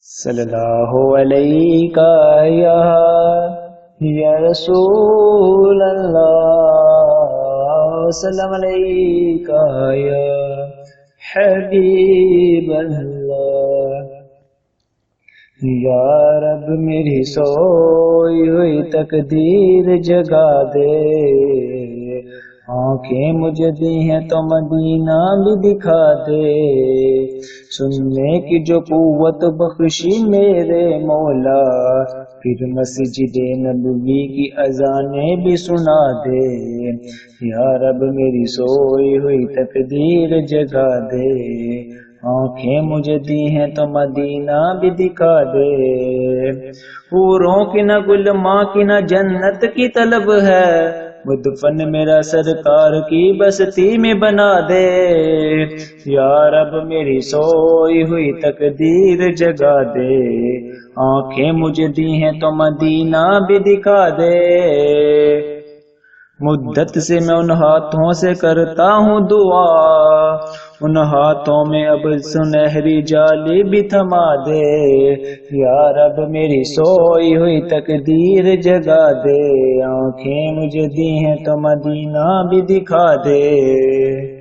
صلی اللہ علیہ یا رسول اللہ، سلام علیکہ یا حبیب اللہ۔ یا رب میری سوئی ہوئی تقدیر جگا دے، آنکھیں مجھے دی ہیں تو مدینہ بھی دکھا دے، سننے کی جو قوت بخشی میرے مولا، پھر مسجد نبوی کی اذانیں بھی سنا دے۔ یا رب میری سوئی ہوئی تقدیر جگا دے، آنکھیں مجھے دی ہیں تو مدینہ بھی دکھا دے۔ حوروں کی نہ گل ماں کی نہ جنت کی طلب ہے، مدفن میرا سرکار کی بستی میں بنا دے۔ یا رب میری سوئی ہوئی تقدیر جگا دے، آنکھیں مجھے دی ہیں تو مدینہ بھی دکھا دے۔ مدت سے میں ان ہاتھوں سے کرتا ہوں دعا، ان ہاتھوں میں اب سنہری جالی بھی تھما دے۔ یا رب میری سوئی ہوئی تقدیر جگا دے، آنکھیں مجھے دی ہیں تو مدینہ بھی دکھا دے۔